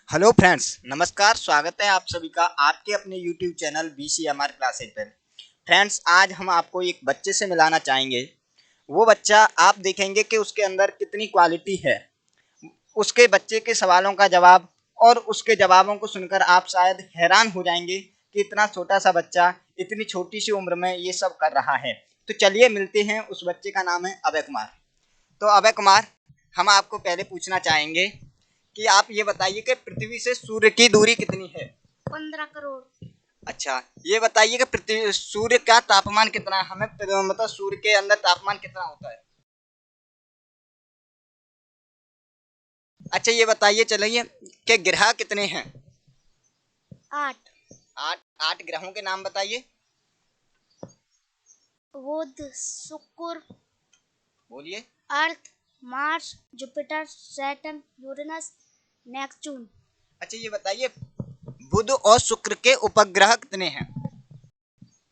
Hello friends, नमस्कार। स्वागत है आप सभी का आपके अपने यूट्यूब चैनल BCMR क्लासेज पर। फ्रेंड्स, आज हम आपको एक बच्चे से मिलाना चाहेंगे। वो बच्चा आप देखेंगे कि उसके अंदर कितनी क्वालिटी है। उसके बच्चे के सवालों का जवाब और उसके जवाबों को सुनकर आप शायद हैरान हो जाएंगे कि इतना छोटा सा बच्चा इतनी छोटी सी उम्र में ये सब कर रहा है। तो चलिए मिलते हैं। उस बच्चे का नाम है अभय कुमार। तो अभय कुमार, हम आपको पहले पूछना चाहेंगे कि आप ये बताइए कि पृथ्वी से सूर्य की दूरी कितनी है? 15 करोड़। अच्छा, ये बताइए कि पृथ्वी सूर्य का तापमान कितना है? हमें मतलब सूर्य के अंदर तापमान कितना होता है? अच्छा, ये बताइए चलिए कि ग्रह कितने हैं? 8। आठ। आठ ग्रहों के नाम बताइए। बुध, शुक्र, बोलिए। Earth, Mars, Jupiter, Saturn, Uranus, Neptune. अच्छा, ये बताइए बुध और शुक्र के उपग्रह कितने हैं?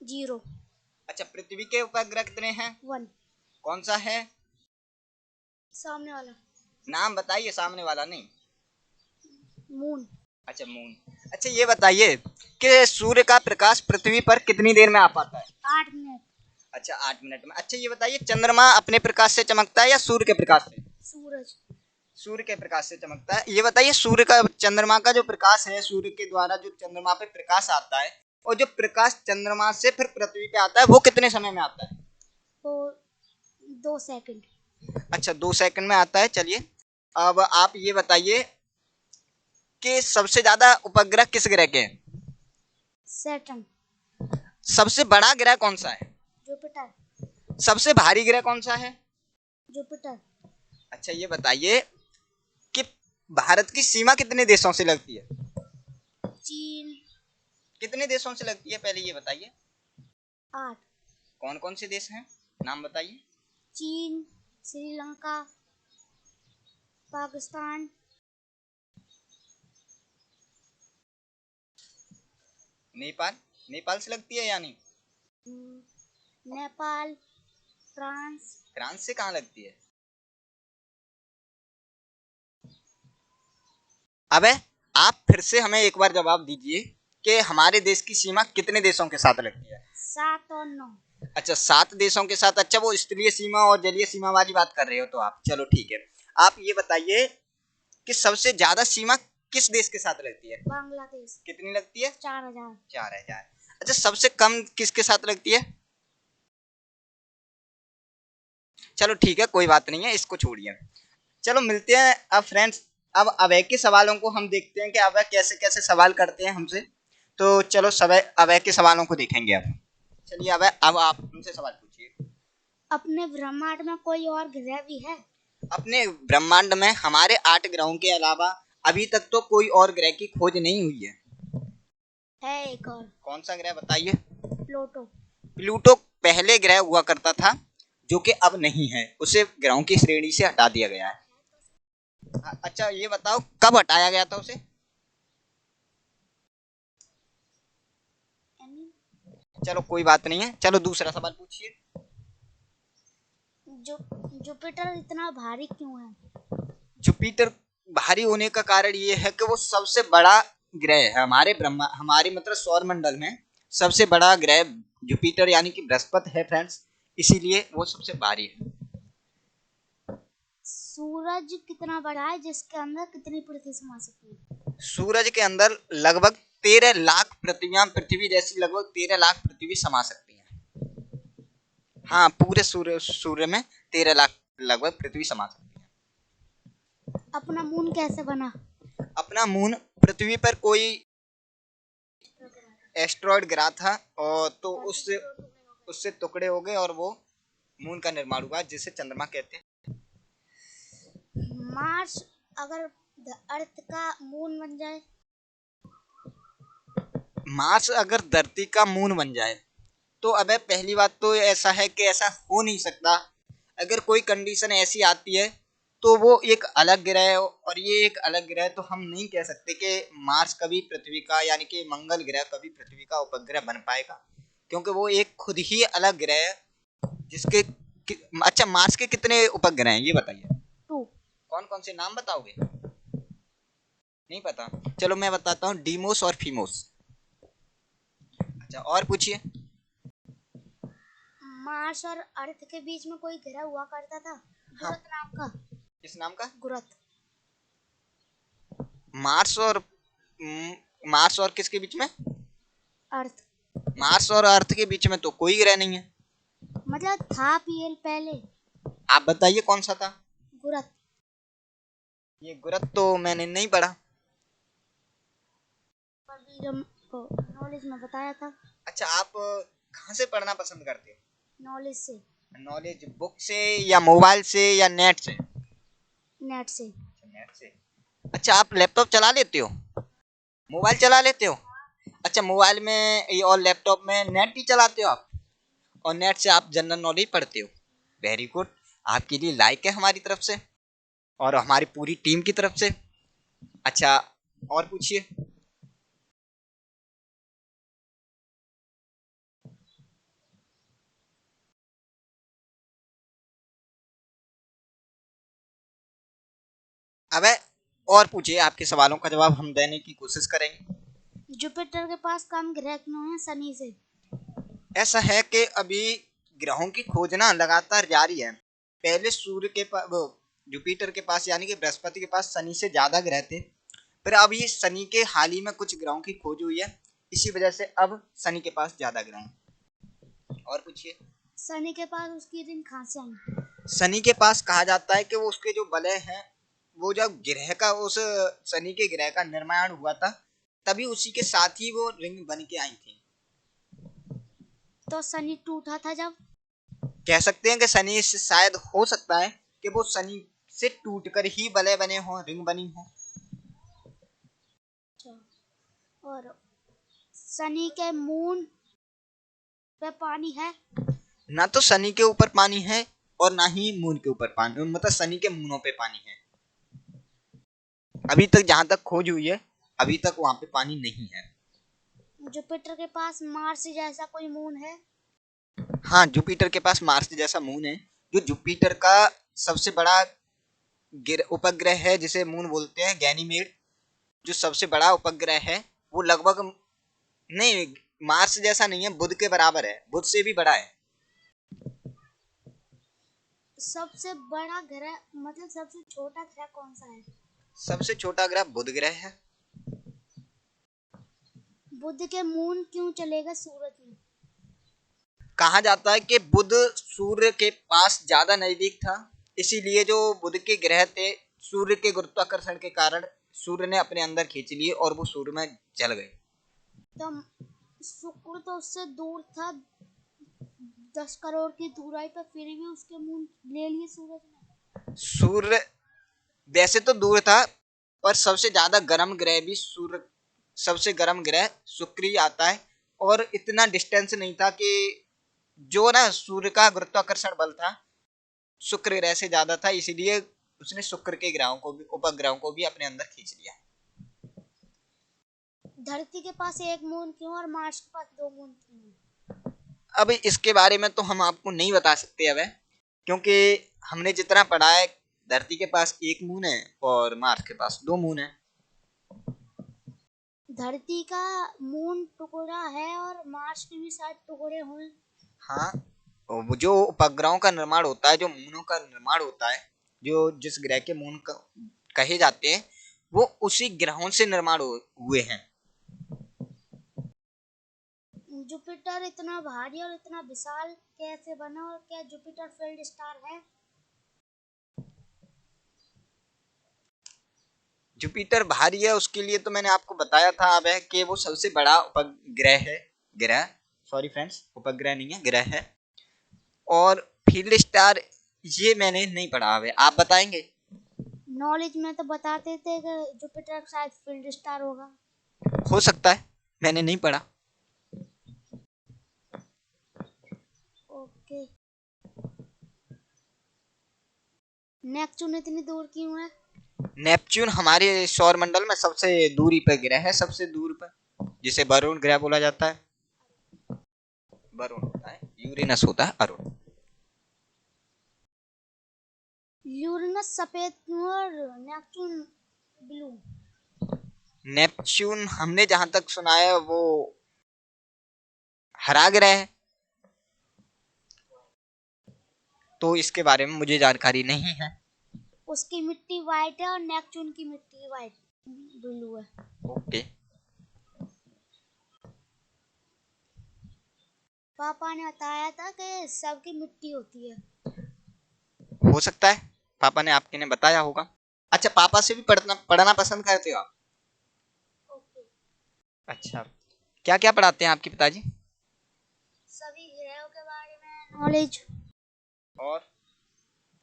0। अच्छा, पृथ्वी के उपग्रह कितने हैं? 1। कौन सा है? सामने वाला नाम बताइए, सामने वाला नहीं। मून। अच्छा, मून। अच्छा, ये बताइए कि सूर्य का प्रकाश पृथ्वी पर कितनी देर में आ पाता है? 8 मिनट। अच्छा, 8 मिनट में। अच्छा, ये बताइए चंद्रमा अपने प्रकाश से चमकता है या सूर्य के प्रकाश से? सूरज। सूर्य के प्रकाश से चमकता है। ये बताइए सूर्य का चंद्रमा का जो प्रकाश है, सूर्य के द्वारा जो चंद्रमा पे प्रकाश आता है और जो प्रकाश चंद्रमा से फिर पृथ्वी पे आता है, वो कितने समय में आता है? वो 2 सेकंड। अच्छा, 2 सेकंड में आता है। चलिए, अब आप ये बताइए कि सबसे ज्यादा उपग्रह किस ग्रह के हैं? सैटर्न। सबसे बड़ा ग्रह कौन सा है? जुपिटर। सबसे भारी ग्रह कौन सा है? जुपिटर। अच्छा, ये बताइए कि भारत की सीमा कितने देशों से लगती है? चीन। कितने देशों से लगती है, पहले ये बताइए। 8। कौन कौन से देश हैं, नाम बताइए। चीन, श्रीलंका, पाकिस्तान। नेपाल। नेपाल से लगती है या नहीं? नेपाल, फ्रांस। फ्रांस से कहाँ लगती है? अबे, आप फिर से हमें एक बार जवाब दीजिए कि हमारे देश की सीमा कितने देशों के साथ लगती है? 7 और 9। अच्छा, 7 देशों के साथ। अच्छा, वो स्थलीय सीमा और जलीय सीमा वाली बात कर रहे हो तो आप, चलो ठीक है। आप ये बताइए कि सबसे ज्यादा सीमा किस देश के साथ लगती है? बांग्लादेश। कितनी लगती है? 4000। 4,000। अच्छा, सबसे कम किसके साथ लगती है? चलो ठीक है, कोई बात नहीं है, इसको छोड़िए। चलो मिलते हैं अब फ्रेंड्स। अब अभय के सवालों को हम देखते हैं कि अभय कैसे कैसे सवाल करते हैं हमसे। तो चलो सब अभय के सवालों को देखेंगे अब। चलिए अभय, अब आप हमसे सवाल पूछिए। अपने ब्रह्मांड में कोई और ग्रह भी है? अपने ब्रह्मांड में हमारे 8 ग्रहों के अलावा अभी तक तो कोई और ग्रह की खोज नहीं हुई है। एक और। कौन सा ग्रह बताइए? प्लूटो। प्लूटो पहले ग्रह हुआ करता था, जो कि अब नहीं है, उसे ग्रहों की श्रेणी से हटा दिया गया है। अच्छा, ये बताओ कब हटाया गया था उसे? चलो कोई बात नहीं है, चलो दूसरा सवाल पूछिए। जो जुपिटर इतना भारी क्यों है? जुपिटर भारी होने का कारण ये है कि वो सबसे बड़ा ग्रह है हमारे मतलब सौर मंडल में सबसे बड़ा ग्रह जुपिटर यानी कि बृहस्पति है फ्रेंड्स, इसीलिए वो सबसे भारी है। सूरज कितना बड़ा है जिसके अंदर कितनी पृथ्वी समा सकती है? सूरज के अंदर लगभग 13 लाख पृथ्वियां, पृथ्वी जैसी लगभग 13 लाख पृथ्वी समा सकती है। हाँ, पूरे सूर्य में 13 लाख लगभग पृथ्वी समा सकती है। अपना मून कैसे बना? अपना मून पृथ्वी पर कोई एस्ट्रॉयड गिरा था और तो उससे उससे टुकड़े हो गए और वो मून का निर्माण हुआ जिसे चंद्रमा कहते हैं। मार्स अगर अर्थ का मून बन जाए? मार्स अगर धरती का मून बन जाए तो अबे पहली बात तो ऐसा है कि ऐसा हो नहीं सकता। अगर कोई कंडीशन ऐसी आती है तो वो एक अलग ग्रह है और ये एक अलग ग्रह, तो हम नहीं कह सकते कि मार्स कभी पृथ्वी का यानी कि मंगल ग्रह कभी पृथ्वी का उपग्रह बन पाएगा, क्योंकि वो एक खुद ही अलग ग्रह है जिसके अच्छा, मार्स के कितने उपग्रह हैं ये बताइए? 2। कौन कौन से नाम बताओगे? नहीं पता। चलो मैं बताता हूँ, डीमोस और फीमोस। अच्छा और पूछिए। मार्स और अर्थ के बीच में कोई ग्रह हुआ करता था, हाँ। गुरुत्व नाम का। किस नाम का? गुरुत्व। मार्स और मार्स और किसके बीच में? अर्थ। मार्स और अर्थ के बीच में तो कोई ग्रह नहीं है। मतलब था पहले। आप बताइए कौन सा था? गुरुत्व। ये गुरुत्व तो मैंने नहीं पढ़ा। पर भी हमको नॉलेज में बताया था। अच्छा आप कहाँ से पढ़ना पसंद करते हो? नॉलेज से। नॉलेज बुक से या मोबाइल से या नेट से? नेट से। नेट से। अच्छा आप लैपटॉप चला लेते हो? मोबाइल चला लेते हो? अच्छा मोबाइल में और लैपटॉप में नेट ही चलाते हो आप, और नेट से आप जनरल नॉलेज पढ़ते हो। वेरी गुड, आपके लिए लाइक है हमारी तरफ से और हमारी पूरी टीम की तरफ से। अच्छा और पूछिए। अबे और पूछिए, आपके सवालों का जवाब हम देने की कोशिश करेंगे। जुपिटर के पास कम ग्रह क्यों है शनि से? ऐसा है कि अभी ग्रहों की खोज ना लगातार जारी है। पहले सूर्य के पास, वो जुपिटर के पास यानी कि बृहस्पति के पास शनि से ज्यादा ग्रह थे, फिर अब ये शनि के हाल ही में कुछ ग्रहों की खोज हुई है, इसी वजह से अब शनि के पास ज्यादा ग्रह हैं। और पूछिए। शनि के पास उसकी ऋण खांसियां हैं। शनि के पास कहा जाता है कि वो उसके जो वलय हैं, वो जब ग्रह का उस शनि के ग्रह का निर्माण हुआ था, तभी उसी के साथ ही वो रिंग बन के आई थी। तो शनि टूटा था जब? कह सकते हैं कि शनि से शायद हो सकता है कि वो शनि से टूटकर ही वलय बने हों, रिंग बनी हो। और शनि के मून पे पानी है? ना तो शनि के ऊपर पानी है और ना ही मून के ऊपर पानी, मतलब शनि के मूनों पे पानी है। अभी तक जहां तक खोज हुई है, अभी तक वहां पे पानी नहीं है। जुपिटर के पास मार्स जैसा कोई मून है? हाँ जुपिटर के पास मार्स जैसा मून है, जो जुपिटर का सबसे बड़ा उपग्रह है, जिसे मून बोलते हैं, गैनीमेड। जो सबसे बड़ा उपग्रह है वो लगभग, नहीं मार्स जैसा नहीं है, बुध के बराबर है, बुध से भी बड़ा है। सबसे बड़ा ग्रह मतलब सबसे छोटा ग्रह कौन सा है? सबसे छोटा ग्रह बुध ग्रह है। बुध के मून क्यों चलेगा सूरज में? कहा जाता है कि बुध सूर्य के पास ज्यादा नजदीक था, इसीलिए जो बुध के ग्रह थे, सूर्य के गुरुत्वाकर्षण के कारण सूर्य ने अपने अंदर खींच लिए और वो सूर्य में जल गए। तो शुक्र तो उससे दूर था 10 करोड़ की दूराई पर, फिर भी उसके मून ले लिए सूरज ने। सूर्य वैसे तो दूर था, पर सबसे ज्यादा गर्म ग्रह भी सूर्य, सबसे गर्म ग्रह शुक्र ही आता है, और इतना डिस्टेंस नहीं था कि जो ना सूर्य का गुरुत्वाकर्षण बल था शुक्र ग्रह से ज्यादा था, इसीलिए उसने शुक्र के ग्रहों को भी, उपग्रहों को भी अपने अंदर खींच लिया। धरती के पास एक मून क्यों और मार्स के पास 2 मून क्यों? अब इसके बारे में तो हम आपको नहीं बता सकते अब, क्योंकि हमने जितना पढ़ा है, धरती के पास एक मून है और मार्स के पास 2 मून है। धरती का मून टुकड़ा है और मार्स के भी शायद टुकड़े हुए। हाँ, और वो जो उपग्रहों का निर्माण होता है, जो मूनों का निर्माण होता है, जो जिस ग्रह के मून कहे जाते हैं, वो उसी ग्रहों से निर्माण हुए हैं। जुपिटर इतना भारी और इतना विशाल कैसे बना, और क्या जुपिटर फील्ड स्टार है? जुपिटर भारी है, उसके लिए तो मैंने आपको बताया था अब है कि वो सबसे बड़ा उपग्रह है, ग्रह, सॉरी फ्रेंड्स, उपग्रह नहीं है, ग्रह है। और फील्ड स्टार ये मैंने नहीं पढ़ा है, आप बताएंगे? नॉलेज में तो बताते थे कि जुपिटर शायद फील्ड स्टार होगा। हो सकता है, मैंने नहीं पढ़ा। ओके। नेपच्यून इतनी दूर क्यों है? नेपच्यून हमारे सौर मंडल में सबसे दूरी पर ग्रह है, सबसे दूर पर, जिसे वरुण ग्रह बोला जाता है। वरुण होता है, यूरेनस होता है अरुण। यूरेनस सफेद क्यों और नेपच्यून ब्लू? नेपच्यून हमने जहां तक सुना है वो हरा ग्रह है, तो इसके बारे में मुझे जानकारी नहीं है। उसकी मिट्टी वाइट है और नेपच्यून की मिट्टी वाइट ब्लू है। ओके। पापा ने बताया था कि सबकी मिट्टी होती है। हो सकता है पापा ने आपके ने बताया होगा। अच्छा, पापा से भी पढ़ना पसंद करते हो आप? ओके। अच्छा, क्या क्या पढ़ाते हैं आपके पिताजी? सभी ग्रहों के बारे में नॉलेज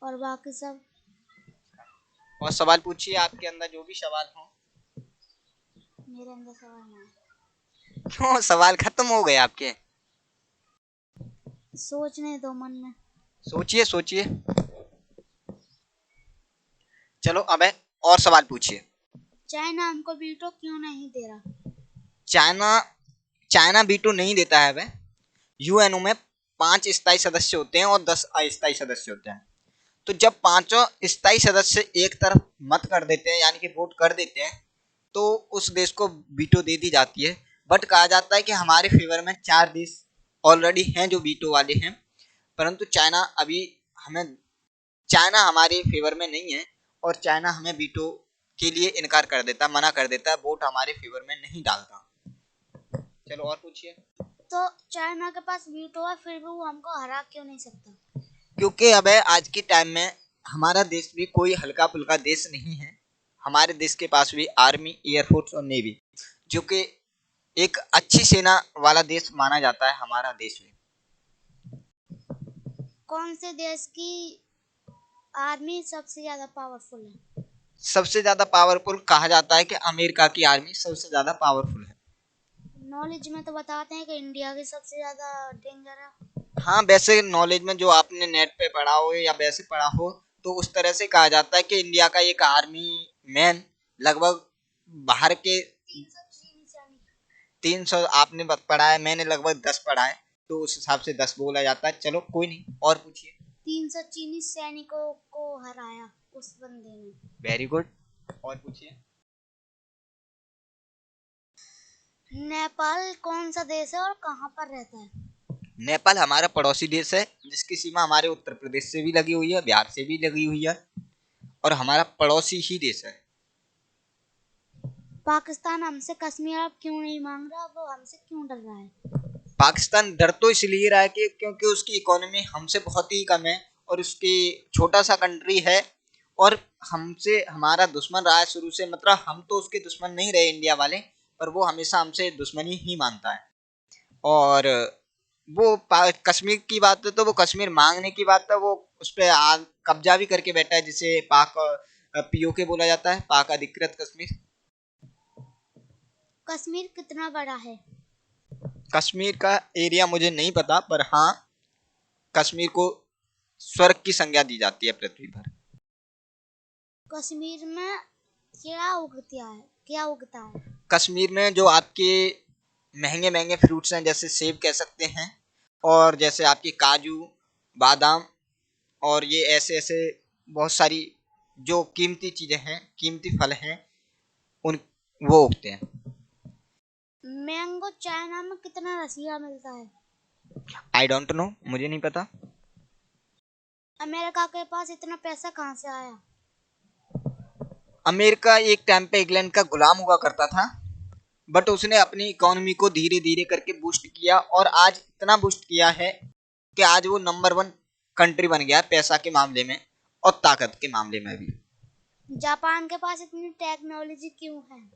और बाकी सब। और सवाल पूछिए, आपके अंदर जो भी सवाल हो। मेरे अंदर सवाल नहीं है। क्यों, सवाल खत्म हो गए आपके? सोचने दो मन में। सोचिए सोचिए। चलो अब है, और सवाल पूछिए। चाइना हमको वीटो क्यों नहीं दे रहा? चाइना चाइना वीटो नहीं देता है वह। यूएनओ में 5 स्थायी सदस्य होते हैं और 10 अस्थायी सदस्य होते हैं। तो जब पांचों स्थायी सदस्य एक तरफ मत कर देते हैं, यानी कि वोट कर देते हैं, तो उस देश को वीटो दे दी जाती है। बट कहा जाता है कि हमारे फेवर में 4 देश ऑलरेडी हैं जो वीटो वाले हैं, परंतु हमें चाइना हमारे फेवर में नहीं है, और चाइना हमें वीटो के लिए इनकार कर देता, मना कर देता है, वोट हमारे फेवर में नहीं डालता। चलो और पूछिए। तो चाइना के पास वीटो है फिर भी वो हमको हरा क्यों नहीं सकता? क्योंकि अब है, आज के टाइम में हमारा देश भी कोई हल्का फुल्का देश नहीं है। हमारे देश के पास भी आर्मी, एयरफोर्स और नेवी, जो कि एक अच्छी सेना वाला देश माना जाता है हमारा देश भी। कौन से देश की आर्मी सबसे ज्यादा पावरफुल है? सबसे ज्यादा पावरफुल कहा जाता है कि अमेरिका की आर्मी सबसे ज्यादा पावरफुल है। नॉलेज में तो बताते हैं कि इंडिया की सबसे ज्यादा डेंजर है। हाँ, वैसे नॉलेज में जो आपने नेट पे पढ़ा हो या वैसे पढ़ा हो, तो उस तरह से कहा जाता है कि इंडिया का एक आर्मी मैन लगभग बाहर के 300 आपने पढ़ा है, मैंने लगभग 10 पढ़ा है, तो उस हिसाब से 10 बोला जाता है। चलो कोई नहीं, और पूछिए। 300 चीनी सैनिकों को हराया उस बंदे ने। वेरी गुड, और पूछिए। नेपाल कौन सा देश है और कहाँ पर रहता है? नेपाल हमारा पड़ोसी देश है, जिसकी सीमा हमारे उत्तर प्रदेश से भी लगी हुई है, बिहार से भी लगी हुई है, और हमारा पड़ोसी ही देश है। पाकिस्तान हमसे कश्मीर अब क्यों नहीं मांग रहा? वो हमसे क्यों डर रहा है? पाकिस्तान डर तो इसलिए रहा है कि क्योंकि उसकी इकोनॉमी हमसे बहुत ही कम है, और उसकी छोटा सा कंट्री है, और हमसे हमारा दुश्मन रहा है शुरू से। मतलब हम तो उसके दुश्मन नहीं रहे इंडिया वाले, पर वो हमेशा हमसे दुश्मनी ही मानता है। और वो कश्मीर की बात है, तो वो कश्मीर मांगने की बात है, वो उस पर कब्जा भी करके बैठा है, जिसे पाक पीओके बोला जाता है, पाक अधिकृत कश्मीर। कश्मीर कितना बड़ा है? कश्मीर का एरिया मुझे नहीं पता, पर हाँ, कश्मीर को स्वर्ग की संज्ञा दी जाती है पृथ्वी पर। कश्मीर में क्या उगता है? कश्मीर में जो आपके महंगे महंगे फ्रूट्स हैं, जैसे सेब कह सकते हैं, और जैसे आपके काजू, बादाम, और ये ऐसे ऐसे बहुत सारी जो कीमती चीजें हैं, कीमती फल हैं, उन वो उगते हैं। मैंगो चाइना में कितना रसीला मिलता है? आई डोंट नो, मुझे नहीं पता। अमेरिका के पास इतना पैसा कहाँ से आया? अमेरिका एक टाइम पे इंग्लैंड का गुलाम हुआ करता था, बट उसने अपनी इकोनॉमी को धीरे धीरे करके बूस्ट किया, और आज इतना बूस्ट किया है कि आज वो नंबर 1 कंट्री बन गया पैसा के मामले में, और ताकत के मामले में भी। जापान के पास इतनी टेक्नोलॉजी क्यों है?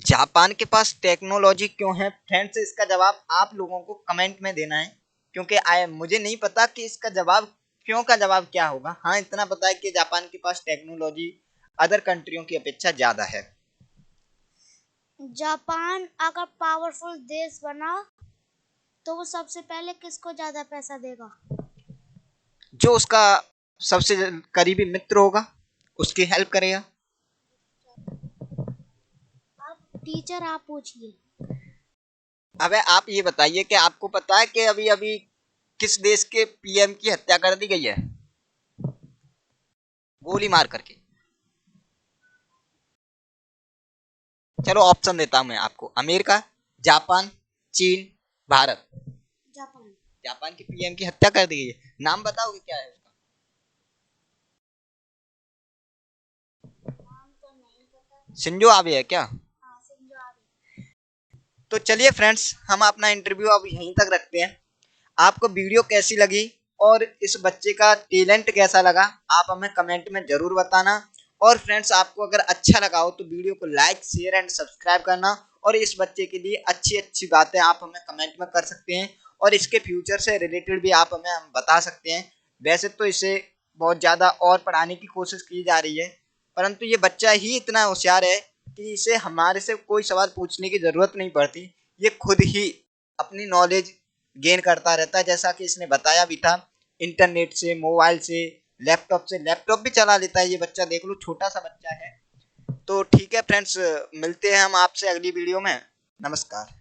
जापान के पास टेक्नोलॉजी क्यों है, फ्रेंड्स, इसका जवाब आप लोगों को कमेंट में देना है, क्योंकि मुझे नहीं पता कि इसका जवाब क्यों का जवाब क्या होगा। हाँ, इतना पता है कि जापान के पास टेक्नोलॉजी अदर कंट्रियों की अपेक्षा ज्यादा है। जापान अगर पावरफुल देश बना तो वो सबसे पहले किसको ज्यादा पैसा देगा? जो उसका सबसे करीबी मित्र होगा, उसकी हेल्प करेगा। अब टीचर आप पूछिए। अबे आप ये बताइए कि आपको पता है कि अभी अभी किस देश के पीएम की हत्या कर दी गई है, गोली मार करके? चलो ऑप्शन देता हूं मैं आपको, अमेरिका, जापान, चीन, भारत। जापान। जापान के पीएम की हत्या कर दी गई है। नाम बताओगे क्या है उसका? नाम तो नहीं पता। शिंजो आबे है क्या? हाँ, सिंजो आबे। तो चलिए फ्रेंड्स, हम अपना इंटरव्यू अब यहीं तक रखते हैं। आपको वीडियो कैसी लगी और इस बच्चे का टैलेंट कैसा लगा, आप हमें कमेंट में जरूर बताना। और फ्रेंड्स, आपको अगर अच्छा लगा हो तो वीडियो को लाइक, शेयर एंड सब्सक्राइब करना। और इस बच्चे के लिए अच्छी अच्छी बातें आप हमें कमेंट में कर सकते हैं और इसके फ्यूचर से रिलेटेड भी आप हमें बता सकते हैं। वैसे तो इसे बहुत ज़्यादा और पढ़ाने की कोशिश की जा रही है, परंतु ये बच्चा ही इतना होशियार है कि इसे हमारे से कोई सवाल पूछने की ज़रूरत नहीं पड़ती। ये खुद ही अपनी नॉलेज गेन करता रहता है, जैसा कि इसने बताया भी था, इंटरनेट से, मोबाइल से, लैपटॉप से। लैपटॉप भी चला लेता है ये बच्चा, देख लो, छोटा सा बच्चा है। तो ठीक है फ्रेंड्स, मिलते हैं हम आपसे अगली वीडियो में। नमस्कार।